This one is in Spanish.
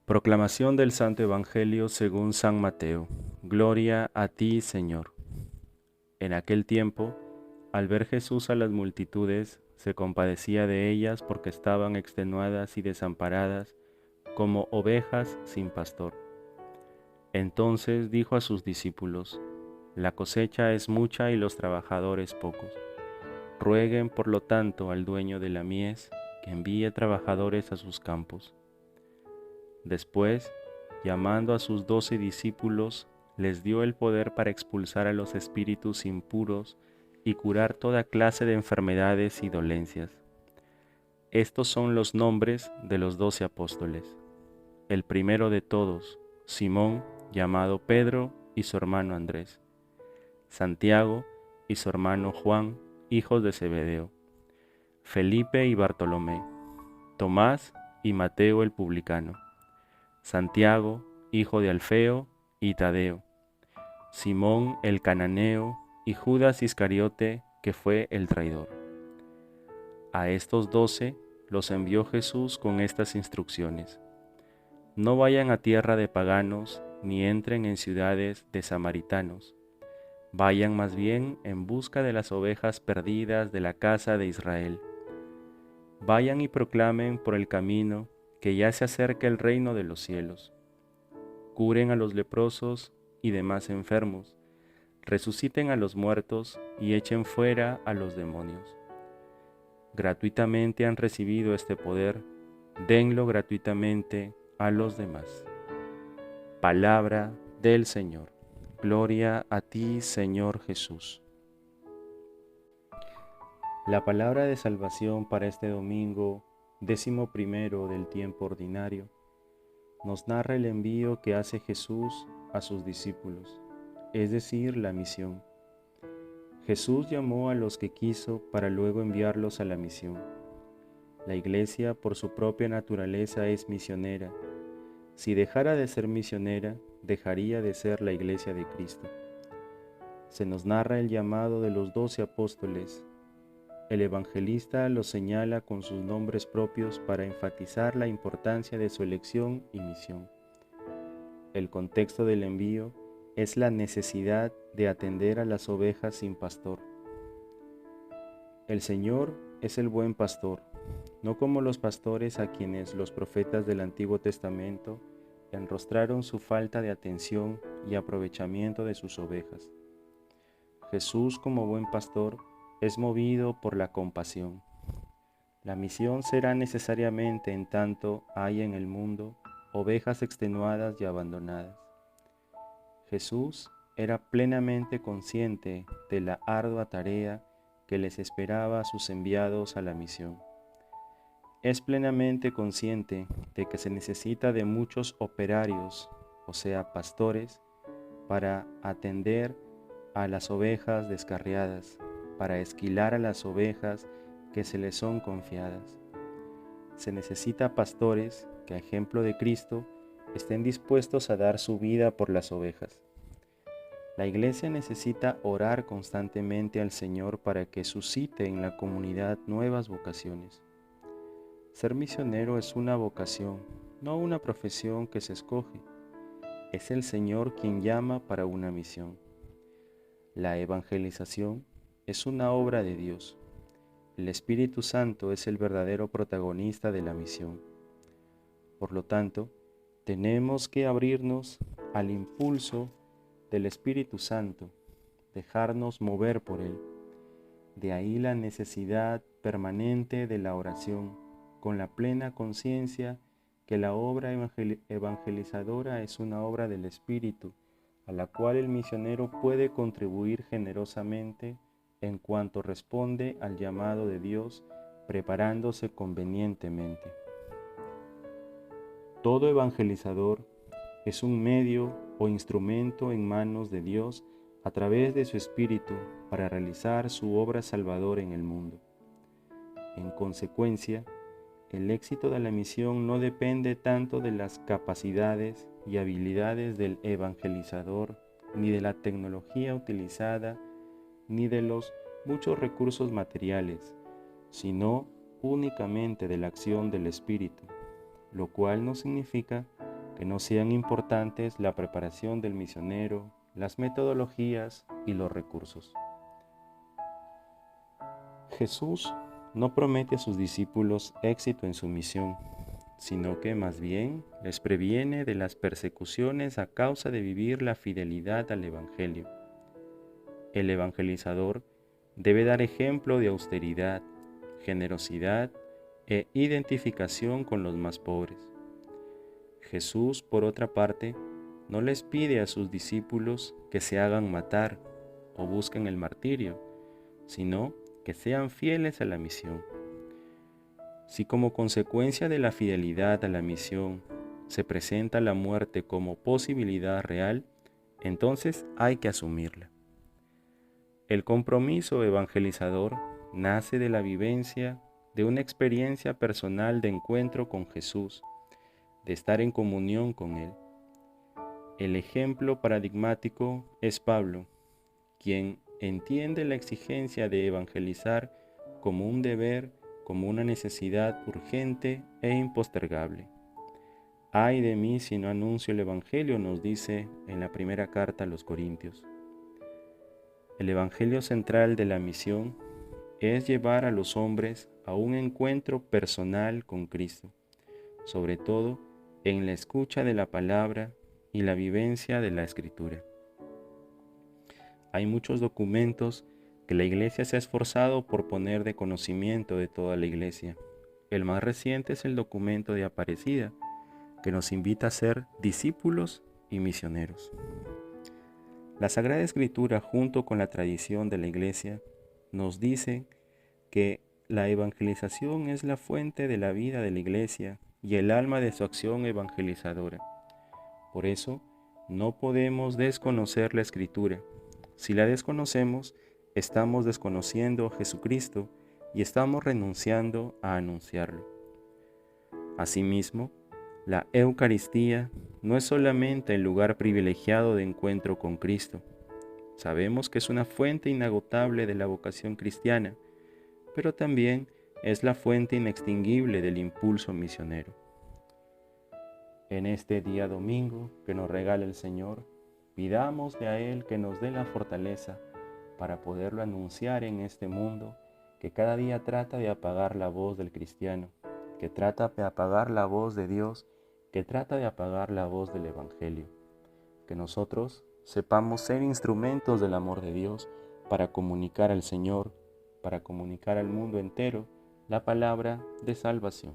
Proclamación del Santo Evangelio según San Mateo. Gloria a ti, Señor. En aquel tiempo, al ver Jesús a las multitudes, se compadecía de ellas porque estaban extenuadas y desamparadas, como ovejas sin pastor. Entonces dijo a sus discípulos: La cosecha es mucha y los trabajadores pocos. Rueguen, por lo tanto, al dueño de la mies que envíe trabajadores a sus campos. Después, llamando a sus 12 discípulos, les dio el poder para expulsar a los espíritus impuros y curar toda clase de enfermedades y dolencias. Estos son los nombres de los 12 apóstoles. El primero de todos, Simón, llamado Pedro, y su hermano Andrés. Santiago y su hermano Juan, hijos de Zebedeo. Felipe y Bartolomé. Tomás y Mateo el publicano. Santiago, hijo de Alfeo, y Tadeo, Simón el cananeo, y Judas Iscariote, que fue el traidor. A estos 12 los envió Jesús con estas instrucciones: No vayan a tierra de paganos, ni entren en ciudades de samaritanos. Vayan más bien en busca de las ovejas perdidas de la casa de Israel. Vayan y proclamen por el camino que ya se acerca el reino de los cielos. Curen a los leprosos y demás enfermos, resuciten a los muertos y echen fuera a los demonios. Gratuitamente han recibido este poder, denlo gratuitamente a los demás. Palabra del Señor. Gloria a ti, Señor Jesús. La palabra de salvación para este domingo, 11º del tiempo ordinario, nos narra el envío que hace Jesús a sus discípulos, es decir, la misión. Jesús llamó a los que quiso para luego enviarlos a la misión. La Iglesia, por su propia naturaleza, es misionera. Si dejara de ser misionera, dejaría de ser la Iglesia de Cristo. Se nos narra el llamado de los 12 apóstoles. El evangelista los señala con sus nombres propios para enfatizar la importancia de su elección y misión. El contexto del envío es la necesidad de atender a las ovejas sin pastor. El Señor es el buen pastor, no como los pastores a quienes los profetas del Antiguo Testamento enrostraron su falta de atención y aprovechamiento de sus ovejas. Jesús, como buen pastor, es movido por la compasión. La misión será necesariamente en tanto hay en el mundo ovejas extenuadas y abandonadas. Jesús era plenamente consciente de la ardua tarea que les esperaba a sus enviados a la misión. Es plenamente consciente de que se necesita de muchos operarios, o sea, pastores, para atender a las ovejas descarriadas, para esquilar a las ovejas que se les son confiadas. Se necesita pastores que, a ejemplo de Cristo, estén dispuestos a dar su vida por las ovejas. La Iglesia necesita orar constantemente al Señor para que suscite en la comunidad nuevas vocaciones. Ser misionero es una vocación, no una profesión que se escoge. Es el Señor quien llama para una misión. La evangelización es una obra de Dios. El Espíritu Santo es el verdadero protagonista de la misión. Por lo tanto, tenemos que abrirnos al impulso del Espíritu Santo, dejarnos mover por él. De ahí la necesidad permanente de la oración, con la plena conciencia que la obra evangelizadora es una obra del Espíritu, a la cual el misionero puede contribuir generosamente en cuanto responde al llamado de Dios, preparándose convenientemente. Todo evangelizador es un medio o instrumento en manos de Dios a través de su Espíritu para realizar su obra salvadora en el mundo. En consecuencia, el éxito de la misión no depende tanto de las capacidades y habilidades del evangelizador, ni de la tecnología utilizada, ni de los muchos recursos materiales, sino únicamente de la acción del Espíritu, lo cual no significa que no sean importantes la preparación del misionero, las metodologías y los recursos. Jesús no promete a sus discípulos éxito en su misión, sino que más bien les previene de las persecuciones a causa de vivir la fidelidad al Evangelio. El evangelizador debe dar ejemplo de austeridad, generosidad e identificación con los más pobres. Jesús, por otra parte, no les pide a sus discípulos que se hagan matar o busquen el martirio, sino que sean fieles a la misión. Si como consecuencia de la fidelidad a la misión se presenta la muerte como posibilidad real, entonces hay que asumirla. El compromiso evangelizador nace de la vivencia de una experiencia personal de encuentro con Jesús, de estar en comunión con Él. El ejemplo paradigmático es Pablo, quien entiende la exigencia de evangelizar como un deber, como una necesidad urgente e impostergable. Ay de mí si no anuncio el Evangelio, nos dice en la primera carta a los Corintios. El Evangelio central de la misión es llevar a los hombres a un encuentro personal con Cristo, sobre todo en la escucha de la palabra y la vivencia de la Escritura. Hay muchos documentos que la Iglesia se ha esforzado por poner de conocimiento de toda la Iglesia. El más reciente es el documento de Aparecida, que nos invita a ser discípulos y misioneros. La Sagrada Escritura, junto con la tradición de la Iglesia, nos dice que la evangelización es la fuente de la vida de la Iglesia y el alma de su acción evangelizadora. Por eso, no podemos desconocer la Escritura. Si la desconocemos, estamos desconociendo a Jesucristo y estamos renunciando a anunciarlo. Asimismo, la Eucaristía no es solamente el lugar privilegiado de encuentro con Cristo. Sabemos que es una fuente inagotable de la vocación cristiana, pero también es la fuente inextinguible del impulso misionero. En este día domingo que nos regala el Señor, pidámosle a Él que nos dé la fortaleza para poderlo anunciar en este mundo que cada día trata de apagar la voz del cristiano, que trata de apagar la voz de Dios, que trata de apagar la voz del Evangelio. Que nosotros sepamos ser instrumentos del amor de Dios para comunicar al Señor, para comunicar al mundo entero la palabra de salvación.